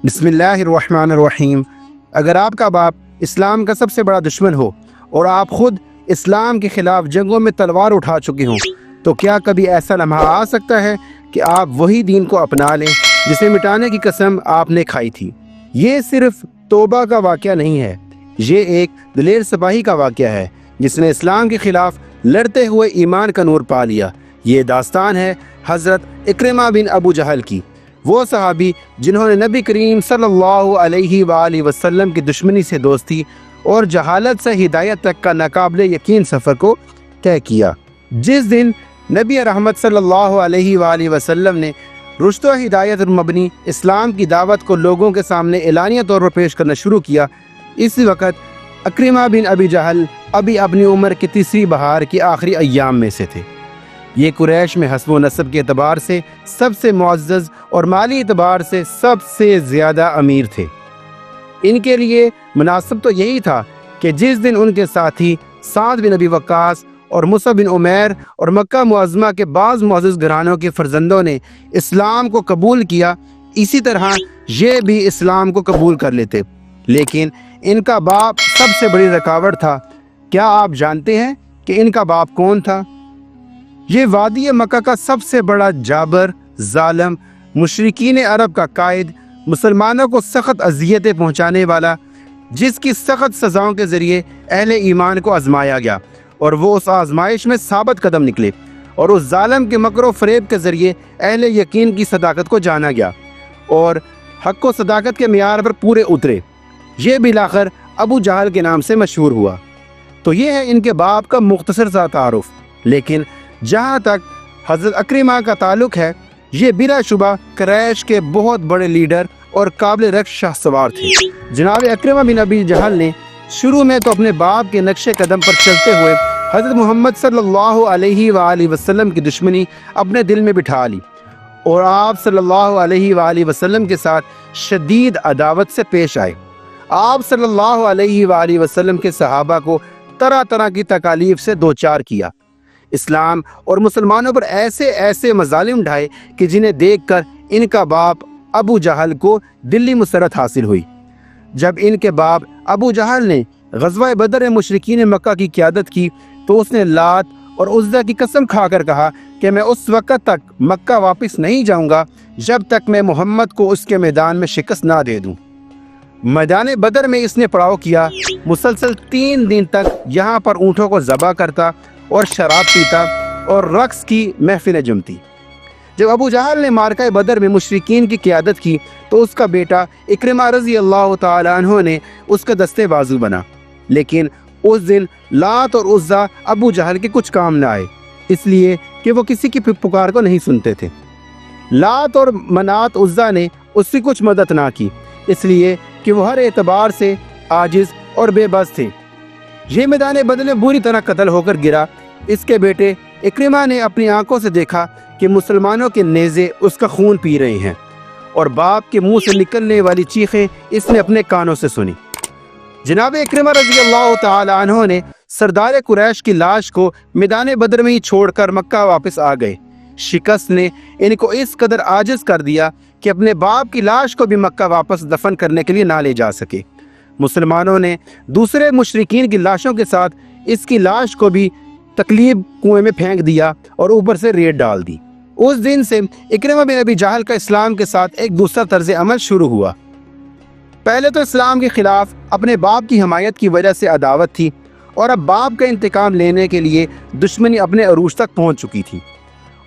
بسم اللہ الرحمن الرحیم۔ اگر آپ کا باپ اسلام کا سب سے بڑا دشمن ہو اور آپ خود اسلام کے خلاف جنگوں میں تلوار اٹھا چکے ہوں تو کیا کبھی ایسا لمحہ آ سکتا ہے کہ آپ وہی دین کو اپنا لیں جسے مٹانے کی قسم آپ نے کھائی تھی؟ یہ صرف توبہ کا واقعہ نہیں ہے، یہ ایک دلیر سپاہی کا واقعہ ہے جس نے اسلام کے خلاف لڑتے ہوئے ایمان کا نور پا لیا۔ یہ داستان ہے حضرت اکرمہ بن ابو جہل کی، وہ صحابی جنہوں نے نبی کریم صلی اللہ علیہ وآلہ وسلم کی دشمنی سے دوستی اور جہالت سے ہدایت تک کا ناقابل یقین سفر کو طے کیا۔ جس دن نبی رحمت صلی اللہ علیہ وآلہ وسلم نے رشد و ہدایت پر مبنی اسلام کی دعوت کو لوگوں کے سامنے اعلانیہ طور پر پیش کرنا شروع کیا، اس وقت اکرمہ بن ابی جہل ابھی اپنی عمر کی تیسری بہار کے آخری ایام میں سے تھے۔ یہ قریش میں حسب و نسب کے اعتبار سے سب سے معزز اور مالی اعتبار سے سب سے زیادہ امیر تھے۔ ان کے لیے مناسب تو یہی تھا کہ جس دن ان کے ساتھی سعد بن ابی وقاص اور مصعب بن عمیر اور مکہ معظمہ کے بعض معزز گھرانوں کے فرزندوں نے اسلام کو قبول کیا، اسی طرح یہ بھی اسلام کو قبول کر لیتے، لیکن ان کا باپ سب سے بڑی رکاوٹ تھا۔ کیا آپ جانتے ہیں کہ ان کا باپ کون تھا؟ یہ وادی مکہ کا سب سے بڑا جابر، ظالم، مشرکین عرب کا قائد، مسلمانوں کو سخت اذیتیں پہنچانے والا، جس کی سخت سزاؤں کے ذریعے اہل ایمان کو آزمایا گیا اور وہ اس آزمائش میں ثابت قدم نکلے، اور اس ظالم کے مکر و فریب کے ذریعے اہل یقین کی صداقت کو جانا گیا اور حق و صداقت کے معیار پر پورے اترے۔ یہ بالآخر ابو جہل کے نام سے مشہور ہوا۔ تو یہ ہے ان کے باپ کا مختصر سا تعارف، لیکن جہاں تک حضرت اکرمہ کا تعلق ہے، یہ بلا شبہ قریش کے بہت بڑے لیڈر اور قابل رشک شاہ سوار تھے۔ جناب اکرمہ بن ابی جہل نے شروع میں تو اپنے باپ کے نقش قدم پر چلتے ہوئے حضرت محمد صلی اللہ علیہ وآلہ وسلم کی دشمنی اپنے دل میں بٹھا لی اور آپ صلی اللہ علیہ وآلہ وسلم کے ساتھ شدید عداوت سے پیش آئے۔ آپ صلی اللہ علیہ وآلہ وسلم کے صحابہ کو طرح طرح کی تکالیف سے دوچار کیا، اسلام اور مسلمانوں پر ایسے مظالم ڈھائے کہ جنہیں دیکھ کر ان کا باپ ابو جہل کو دلی مسرت حاصل ہوئی۔ جب ان کے باپ ابو جہل نے غزوہ بدر میں مشرکین مکہ کی قیادت کی تو اس نے لات اور عزیٰ کی قسم کھا کر کہا کہ میں اس وقت تک مکہ واپس نہیں جاؤں گا جب تک میں محمد کو اس کے میدان میں شکست نہ دے دوں۔ میدان بدر میں اس نے پڑاؤ کیا، مسلسل 3 دن تک یہاں پر اونٹوں کو ذبح کرتا اور شراب پیتا اور رقص کی محفلیں جمتی۔ جب ابو جہل نے معرکہ بدر میں مشرکین کی قیادت کی تو اس کا بیٹا اکرمہ رضی اللہ تعالی عنہ نے اس کا دستے بازو بنا، لیکن اس دن لات اور عزیٰ ابو جہل کے کچھ کام نہ آئے، اس لیے کہ وہ کسی کی پکار کو نہیں سنتے تھے۔ لات اور منات عزیٰ نے اس کی کچھ مدد نہ کی، اس لیے کہ وہ ہر اعتبار سے عاجز اور بے بس تھے۔ یہ میدان بدر میں بری طرح قتل ہو کر گرا۔ اس کے بیٹے اکرمہ نے اپنی آنکھوں سے دیکھا کہ مسلمانوں کے نیزے اس کا خون پی رہے ہیں، اور باپ کے منہ سے نکلنے والی چیخیں اس نے اپنے کانوں سے سنی۔ جناب اکرمہ رضی اللہ تعالی عنہ نے سردار قریش کی لاش کو میدان بدر میں ہی چھوڑ کر مکہ واپس آ گئے۔ شکست نے ان کو اس قدر عاجز کر دیا کہ اپنے باپ کی لاش کو بھی مکہ واپس دفن کرنے کے لیے نہ لے جا سکے۔ مسلمانوں نے دوسرے مشرکین کی لاشوں کے ساتھ اس کی لاش کو بھی تقلیب کنویں میں پھینک دیا اور اوپر سے ریت ڈال دی۔ اس دن سے اکرمہ بن ابی جہل کا اسلام کے ساتھ ایک دوسرا طرز عمل شروع ہوا۔ پہلے تو اسلام کے خلاف اپنے باپ کی حمایت کی وجہ سے عداوت تھی، اور اب باپ کا انتقام لینے کے لیے دشمنی اپنے عروج تک پہنچ چکی تھی۔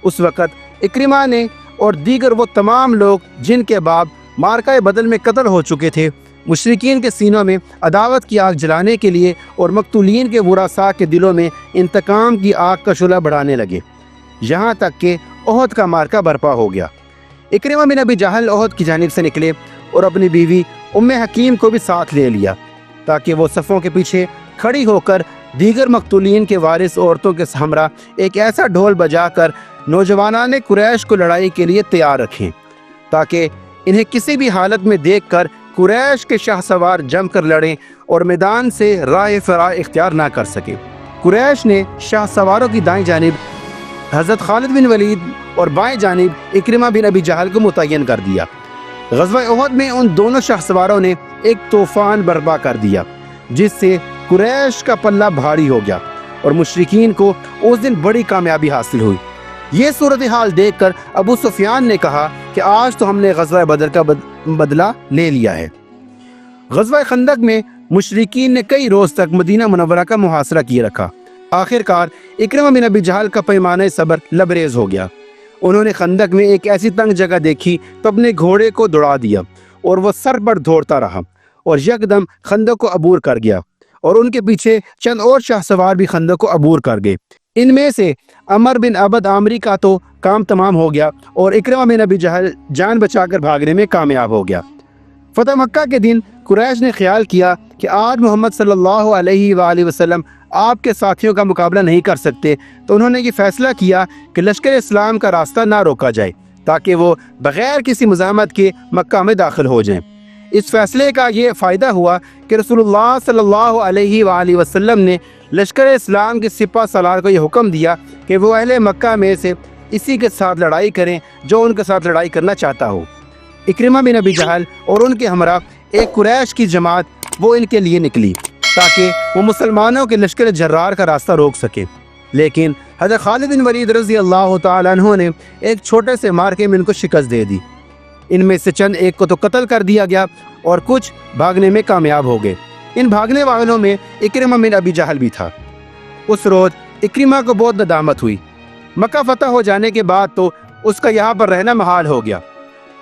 اس وقت اکرمہ نے اور دیگر وہ تمام لوگ جن کے باپ معرکہ بدر میں قتل ہو چکے تھے، مشرکین کے سینوں میں عداوت کی آگ جلانے کے لیے اور مقتولین کے ورثاء کے دلوں میں انتقام کی آگ کا شعلہ بڑھانے لگے، یہاں تک کہ احد کا معرکہ برپا ہو گیا۔ اکرمہ بن ابی جہل احد کی جانب سے نکلے اور اپنی بیوی ام حکیم کو بھی ساتھ لے لیا تاکہ وہ صفوں کے پیچھے کھڑی ہو کر دیگر مقتولین کے وارث عورتوں کے ہمراہ ایک ایسا ڈھول بجا کر نوجوانان قریش کو لڑائی کے لیے تیار رکھیں تاکہ انہیں کسی بھی حالت میں دیکھ کر قریش کے شاہ سوار جم کر لڑیں اور میدان سے راہ فرار اختیار نہ کر سکے۔ قریش نے شاہ سواروں کی دائیں جانب حضرت خالد بن ولید اور بائیں جانب اکرمہ بن ابی جہل کو متعین کر دیا۔ غزوہ احد میں ان دونوں شہسواروں نے ایک طوفان برپا کر دیا جس سے قریش کا پلہ بھاری ہو گیا اور مشرکین کو اس دن بڑی کامیابی حاصل ہوئی۔ یہ صورتحال دیکھ کر ابو سفیان نے کہا کہ آج تو ہم نے غزوہ بدر کا بدلہ لے لیا ہے۔ غزوہ خندق میں مشرکین نے کئی روز تک مدینہ منورہ کا محاصرہ کیے رکھا۔ آخر کار اکرمہ بن ابی جہل کا پیمانہ صبر لبریز ہو گیا۔ انہوں نے خندق میں ایک ایسی تنگ جگہ دیکھی تو اپنے گھوڑے کو دوڑا دیا اور وہ سر پر دوڑتا رہا اور یکدم خندق کو عبور کر گیا، اور ان کے پیچھے چند اور شاہ سوار بھی خندق کو عبور کر گئے۔ ان میں سے عمر بن عبد عامری کا تو کام تمام ہو گیا اور اکرمہ بن ابی جہل جان بچا کر بھاگنے میں کامیاب ہو گیا۔ فتح مکہ کے دن قریش نے خیال کیا کہ آج محمد صلی اللہ علیہ وآلہ وسلم آپ کے ساتھیوں کا مقابلہ نہیں کر سکتے، تو انہوں نے یہ فیصلہ کیا کہ لشکر اسلام کا راستہ نہ روکا جائے تاکہ وہ بغیر کسی مزاحمت کے مکہ میں داخل ہو جائیں۔ اس فیصلے کا یہ فائدہ ہوا کہ رسول اللہ صلی اللہ علیہ وآلہ وسلم نے لشکر اسلام کے سپہ سالار کو یہ حکم دیا کہ وہ اہل مکہ میں سے اسی کے ساتھ لڑائی کریں جو ان کے ساتھ لڑائی کرنا چاہتا ہو۔ اکرمہ بن ابی جہل اور ان کے ہمراہ ایک قریش کی جماعت وہ ان کے لیے نکلی تاکہ وہ مسلمانوں کے لشکر جرار کا راستہ روک سکے، لیکن حضرت خالد بن ولید رضی اللہ تعالیٰ عنہ نے ایک چھوٹے سے مارکے میں ان کو شکست دے دی۔ ان میں سے چند ایک کو تو قتل کر دیا گیا اور کچھ بھاگنے میں کامیاب ہو گئے۔ ان بھاگنے والوں میں اکرمہ بن ابی جہل بھی تھا۔ اس روز اکرمہ کو بہت ندامت ہوئی۔ مکہ فتح ہو جانے کے بعد تو اس کا یہاں پر رہنا محال ہو گیا،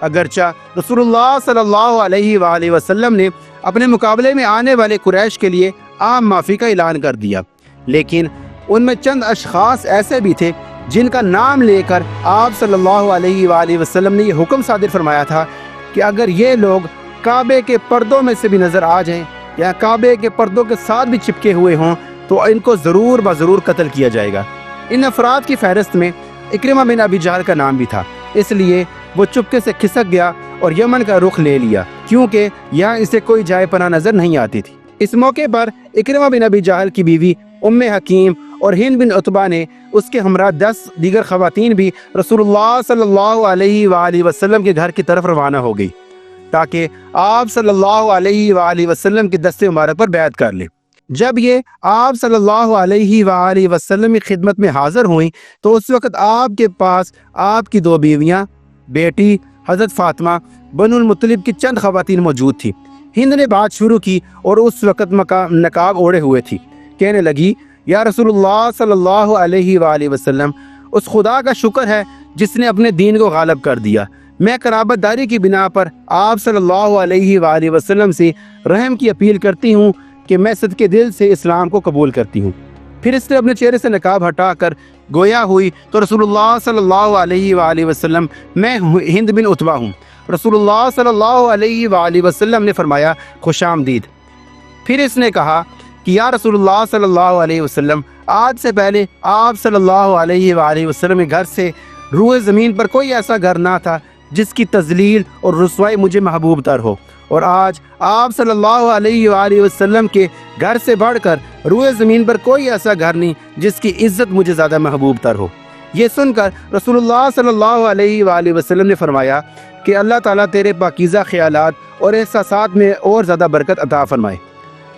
اگرچہ رسول اللہ صلی اللہ علیہ وآلہ وسلم نے اپنے مقابلے میں آنے والے قریش کے لیے عام معافی کا اعلان کر دیا، لیکن ان میں چند اشخاص ایسے بھی تھے جن کا نام لے کر آپ صلی اللہ علیہ وآلہ وسلم نے یہ حکم صادر فرمایا تھا کہ اگر یہ لوگ کعبے کے پردوں میں سے بھی نظر آ جائیں یا کعبے کے پردوں کے ساتھ بھی چپکے ہوئے ہوں تو ان کو ضرور بضرور قتل کیا جائے گا۔ ان افراد کی فہرست میں اکرمہ بن ابی جہل کا نام بھی تھا، اس لیے وہ چپکے سے کھسک گیا اور یمن کا رخ لے لیا کیونکہ یہاں اسے کوئی جائے پناہ نظر نہیں آتی تھی۔ اس موقع پر اکرمہ بن ابی جہل کی بیوی ام حکیم اور ہند بن عتبہ نے اس کے ہمراہ 10 دیگر خواتین بھی رسول اللہ صلی اللہ علیہ وآلہ وسلم کے گھر کی طرف روانہ ہو گئی تاکہ آپ صلی اللہ علیہ وآلہ وسلم کے دست مبارک پر بیعت کر لیں۔ جب یہ آپ صلی اللہ علیہ وآلہ وسلم کی خدمت میں حاضر ہوئیں تو اس وقت آپ کے پاس آپ کی 2 بیویاں، بیٹی حضرت فاطمہ، بنو المطلب کی چند خواتین موجود تھی۔ ہند نے بات شروع کی اور اس وقت نقاب اوڑے ہوئے تھی۔ کہنے لگی، یا رسول اللہ صلی اللہ علیہ وآلہ وسلم، اس خدا کا شکر ہے جس نے اپنے دین کو غالب کر دیا۔ میں قرابت داری کی بنا پر آپ صلی اللہ علیہ وآلہ وسلم سے رحم کی اپیل کرتی ہوں کہ میں صدقے دل سے اسلام کو قبول کرتی ہوں۔ پھر اس نے اپنے چہرے سے نقاب ہٹا کر گویا ہوئی تو رسول اللہ صلی اللہ علیہ وآلہ وسلم، میں ہند بن عتبہ ہوں۔ رسول اللہ صلی اللہ علیہ وآلہ وسلم نے فرمایا، خوش آمدید۔ پھر اس نے کہا کہ یا رسول اللہ صلی اللہ علیہ وسلم، آج سے پہلے آپ صلی اللہ علیہ وآلہ وسلم کے گھر سے روئے زمین پر کوئی ایسا گھر نہ تھا جس کی تذلیل اور رسوائی مجھے محبوب تر ہو، اور آج آپ صلی اللہ علیہ وآلہ وسلم کے گھر سے بڑھ کر روئے زمین پر کوئی ایسا گھر نہیں جس کی عزت مجھے زیادہ محبوب تر ہو۔ یہ سن کر رسول اللہ صلی اللہ علیہ وآلہ وسلم نے فرمایا کہ اللہ تعالیٰ تیرے پاکیزہ خیالات اور احساسات میں اور زیادہ برکت عطا فرمائے۔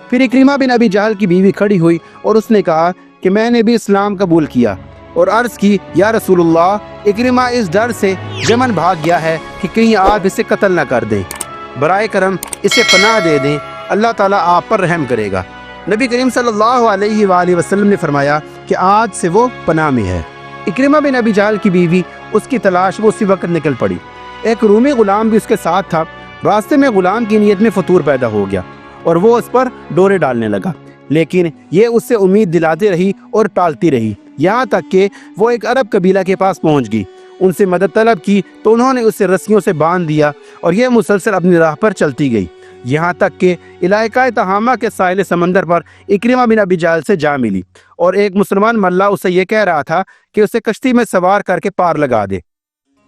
پھر اکرمہ بن ابی جہل کی بیوی کھڑی ہوئی اور اس نے کہا کہ میں نے بھی اسلام قبول کیا، اور عرض کی، یا رسول اللہ، اکرمہ اس ڈر سے یمن بھاگ گیا ہے کہ کہیں آپ اسے قتل نہ کر دیں، برائے کرم اسے پناہ دے دیں، اللہ تعالیٰ آپ پر رحم کرے گا۔ نبی کریم صلی اللہ علیہ وآلہ وسلم نے فرمایا کہ آج سے وہ پناہ میں ہے۔ اکرمہ بن ابی جہل کی بیوی اس کی تلاش وہ اسی وقت نکل پڑی۔ ایک رومی غلام بھی اس کے ساتھ تھا۔ راستے میں غلام کی نیت میں فطور پیدا ہو گیا اور وہ اس پر ڈورے ڈالنے لگا، لیکن یہ اس سے امید دلاتی رہی اور ٹالتی رہی، یہاں تک کہ وہ ایک عرب قبیلہ کے پاس پہنچ گئی۔ ان سے مدد طلب کی تو انہوں نے اسے رسیوں سے باندھ دیا اور یہ مسلسل اپنی راہ پر چلتی گئی، یہاں تک کہ علاقہ تہامہ کے ساحل سمندر پر اکرمہ بن ابی جہل سے جا ملی، اور ایک مسلمان ملا اسے یہ کہہ رہا تھا کہ اسے کشتی میں سوار کر کے پار لگا دے۔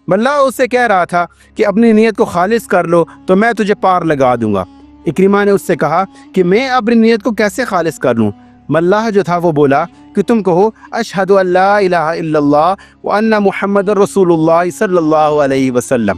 ملا اسے کہہ رہا تھا کہ اپنی نیت کو خالص کر لو تو میں تجھے پار لگا دوں گا۔ اکرمہ نے اس سے کہا کہ میں اپنی نیت کو کیسے خالص کر لوں؟ ملاح جو تھا وہ بولا کہ تم کہو اشہد ان لا الہ الا اللہ وان محمد رسول اللہ صلی اللہ علیہ وسلم۔